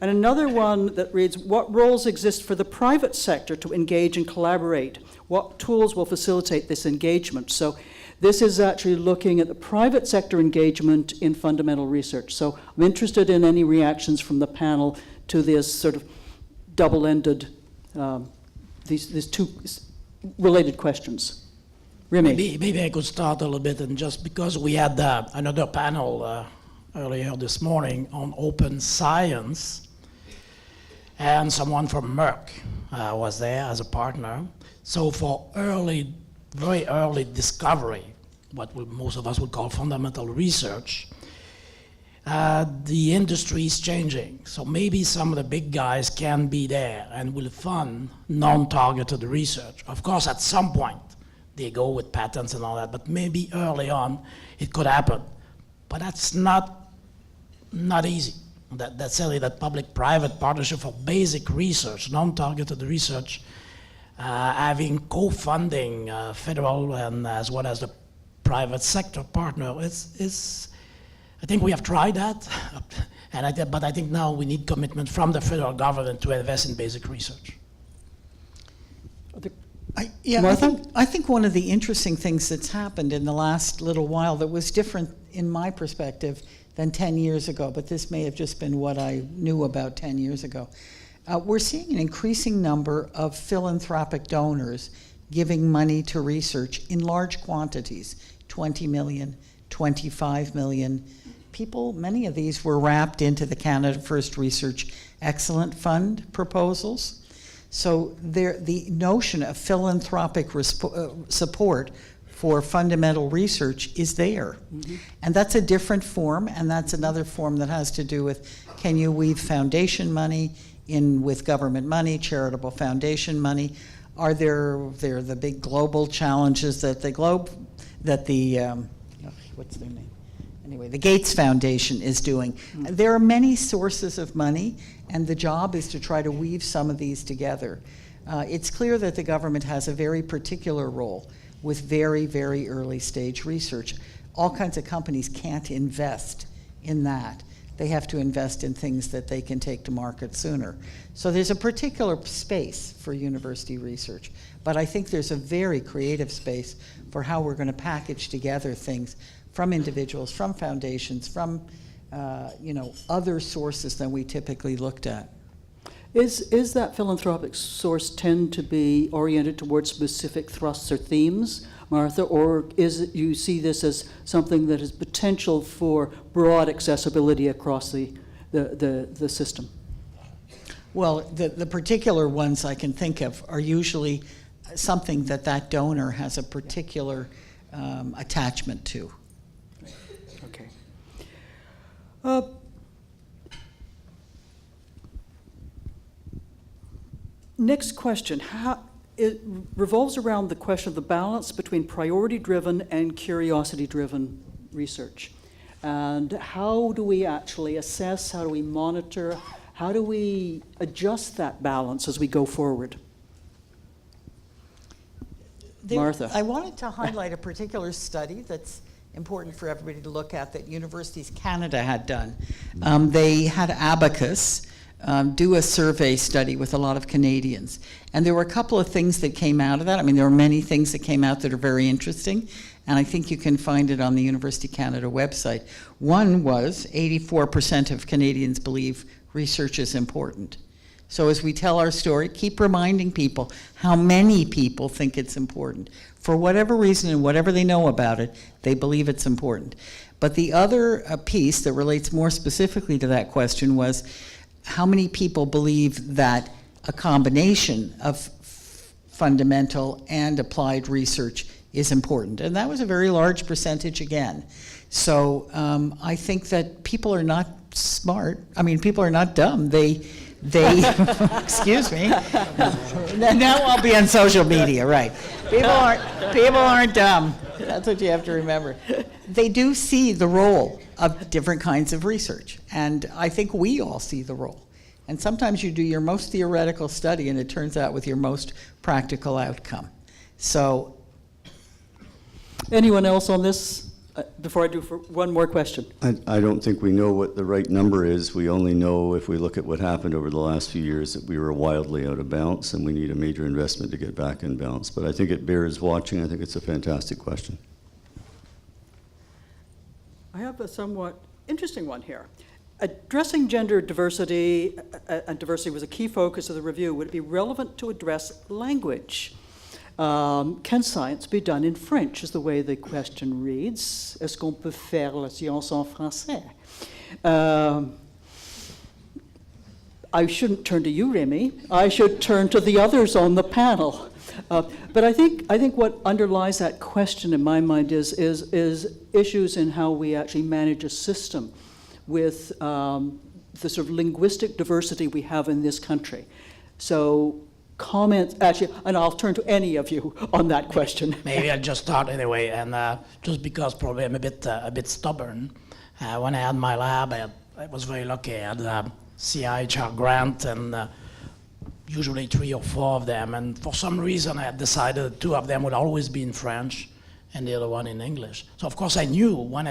And another one that reads, what roles exist for the private sector to engage and collaborate? What tools will facilitate this engagement? So this is actually looking at the private sector engagement in fundamental research. So I'm interested in any reactions from the panel to this sort of double-ended, these two related questions. Rémi. Maybe I could start a little bit, and just because we had another panel earlier this morning on open science, and someone from Merck was there as a partner. So for very early discovery, what most of us would call fundamental research, the industry is changing. So maybe some of the big guys can be there and will fund non-targeted research. Of course, at some point, they go with patents and all that, but maybe early on, it could happen. But that's not easy. That's really that public-private partnership for basic research, non-targeted research, having co-funding federal and as well as the private sector partner is I think we have tried that, but I think now we need commitment from the federal government to invest in basic research. Martha? I think one of the interesting things that's happened in the last little while that was different in my perspective than 10 years ago, but this may have just been what I knew about 10 years ago. We're seeing an increasing number of philanthropic donors giving money to research in large quantities, 20 million, 25 million. People, many of these were wrapped into the Canada First Research Excellent Fund proposals. So the notion of philanthropic support for fundamental research is there. Mm-hmm. And that's a different form, and that's another form that has to do with, can you weave foundation money in with government money, charitable foundation money? Are there the big global challenges that what's their name? Anyway, the Gates Foundation is doing. Mm-hmm. There are many sources of money, and the job is to try to weave some of these together. It's clear that the government has a very particular role with very, very early stage research. All kinds of companies can't invest in that. They have to invest in things that they can take to market sooner. So there's a particular space for university research, but I think there's a very creative space for how we're going to package together things from individuals, from foundations, from other sources than we typically looked at. Is that philanthropic source tend to be oriented towards specific thrusts or themes, Martha, or is it you see this as something that has potential for broad accessibility across the system? Well, the particular ones I can think of are usually something that donor has a particular attachment to. Okay. Next question. It revolves around the question of the balance between priority-driven and curiosity-driven research. And how do we actually assess, how do we monitor, how do we adjust that balance as we go forward? Martha. I wanted to highlight a particular study that's important for everybody to look at that Universities Canada had done. They had Abacus do a survey study with a lot of Canadians. And there were a couple of things that came out of that. I mean, there are many things that came out that are very interesting, and I think you can find it on the University Canada website. One was 84% of Canadians believe research is important. So as we tell our story, keep reminding people how many people think it's important. For whatever reason and whatever they know about it, they believe it's important. But the other piece that relates more specifically to that question was how many people believe that a combination of fundamental and applied research is important. And that was a very large percentage again. So I think that people are not smart. I mean, people are not dumb. They excuse me. Now I'll be on social media, right? People aren't dumb. That's what you have to remember. They do see the role of different kinds of research, and I think we all see the role. And sometimes you do your most theoretical study, and it turns out with your most practical outcome. So, anyone else on this? Before I do for one more question. I don't think we know what the right number is. We only know if we look at what happened over the last few years that we were wildly out of balance and we need a major investment to get back in balance. But I think it bears watching. I think it's a fantastic question. I have a somewhat interesting one here. Addressing gender diversity and diversity was a key focus of the review. Would it be relevant to address language? Can science be done in French, is the way the question reads. Est-ce qu'on peut faire la science en français? I shouldn't turn to you, Rémi. I should turn to the others on the panel. But I think what underlies that question in my mind is issues in how we actually manage a system with the sort of linguistic diversity we have in this country. So comments, actually, and I'll turn to any of you on that question. Maybe I'll just start anyway, and just because probably I'm a bit stubborn. When I had my lab, I was very lucky. I had a CIHR grant, and usually 3 or 4 of them. And for some reason, I had decided 2 of them would always be in French, and the other one in English. So of course I knew when I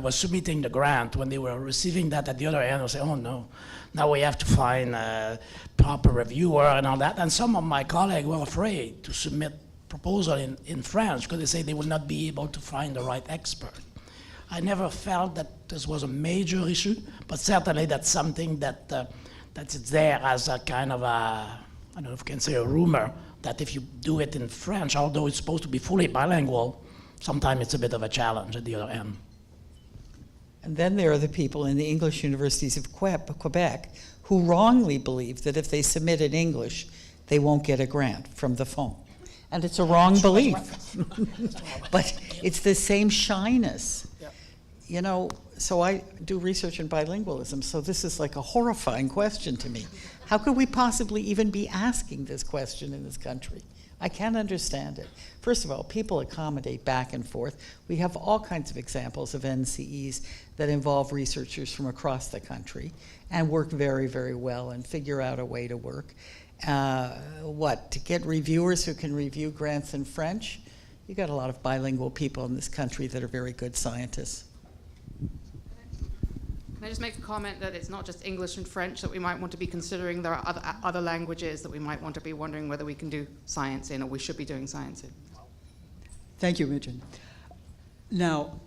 was submitting the grant, when they were receiving that at the other end, I was saying, oh no, now we have to find a proper reviewer and all that. And some of my colleagues were afraid to submit proposal in French because they say they would not be able to find the right expert. I never felt that this was a major issue, but certainly that's something that it's there as a kind of a, I don't know if you can say a rumor, that if you do it in French, although it's supposed to be fully bilingual, sometimes it's a bit of a challenge at the other end. And then there are the people in the English universities of Quebec who wrongly believe that if they submit in English, they won't get a grant from the phone. And it's a wrong belief. But it's the same shyness. You know, so I do research in bilingualism, so this is like a horrifying question to me. How could we possibly even be asking this question in this country? I can't understand it. First of all, people accommodate back and forth. We have all kinds of examples of NCEs that involve researchers from across the country and work very, very well and figure out a way to work. To get reviewers who can review grants in French? You got a lot of bilingual people in this country that are very good scientists. Can I just make a comment that it's not just English and French that we might want to be considering? There are other languages that we might want to be wondering whether we can do science in, or we should be doing science in. Thank you, Imogen. Now,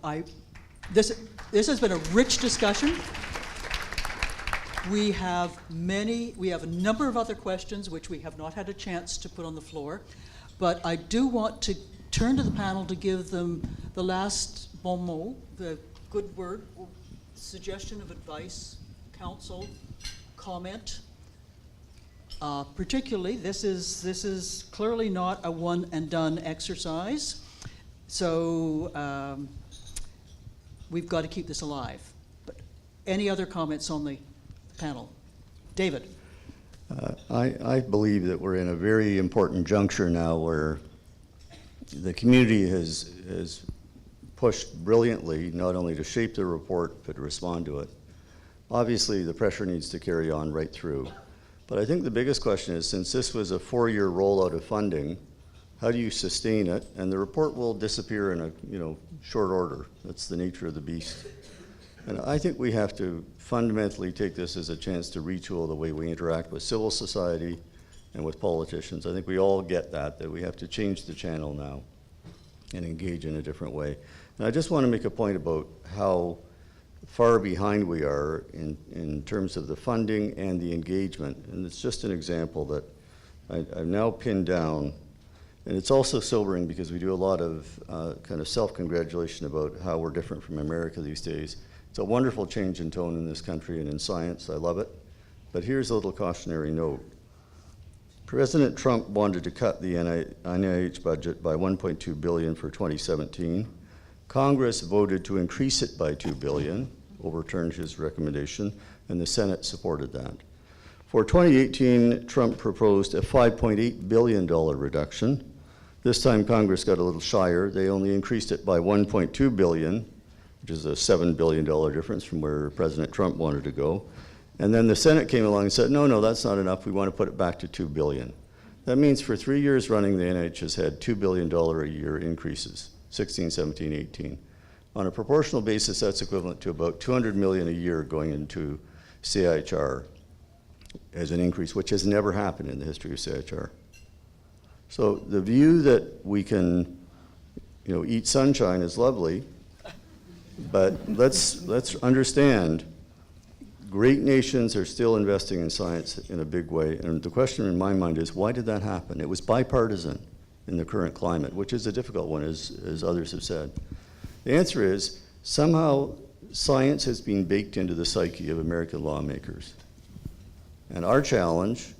this has been a rich discussion. We have a number of other questions which we have not had a chance to put on the floor, but I do want to turn to the panel to give them the last bon mot, the good word, suggestion of advice, counsel, comment. Particularly, this is clearly not a one and done exercise, so we've got to keep this alive. But any other comments on the panel? David. I believe that we're in a very important juncture now where the community has pushed brilliantly, not only to shape the report, but to respond to it. Obviously, the pressure needs to carry on right through. But I think the biggest question is, since this was a 4-year rollout of funding, how do you sustain it? And the report will disappear in a short order. That's the nature of the beast. And I think we have to fundamentally take this as a chance to retool the way we interact with civil society and with politicians. I think we all get that we have to change the channel now and engage in a different way. And I just want to make a point about how far behind we are in terms of the funding and the engagement. And it's just an example that I've now pinned down. And it's also sobering because we do a lot of kind of self-congratulation about how we're different from America these days. It's a wonderful change in tone in this country and in science. I love it. But here's a little cautionary note. President Trump wanted to cut the NIH budget by $1.2 billion for 2017. Congress voted to increase it by $2 billion, overturned his recommendation, and the Senate supported that. For 2018, Trump proposed a $5.8 billion reduction. This time Congress got a little shyer. They only increased it by $1.2 billion, which is a $7 billion difference from where President Trump wanted to go. And then the Senate came along and said, no, that's not enough. We want to put it back to $2 billion. That means for 3 years running, the NIH has had $2 billion a year increases, 16, 17, 18. On a proportional basis, that's equivalent to about $200 million a year going into CIHR as an increase, which has never happened in the history of CIHR. So the view that we can, eat sunshine is lovely, but let's understand, great nations are still investing in science in a big way, and the question in my mind is, why did that happen? It was bipartisan in the current climate, which is a difficult one, as others have said. The answer is, somehow science has been baked into the psyche of American lawmakers. And our challenge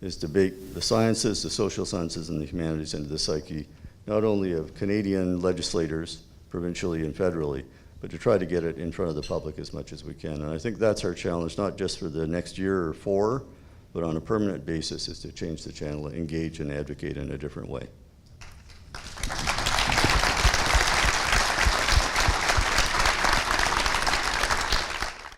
is to bake the sciences, the social sciences, and the humanities into the psyche, not only of Canadian legislators, provincially and federally, but to try to get it in front of the public as much as we can. And I think that's our challenge, not just for the next year or 4, but on a permanent basis, is to change the channel, engage and advocate in a different way.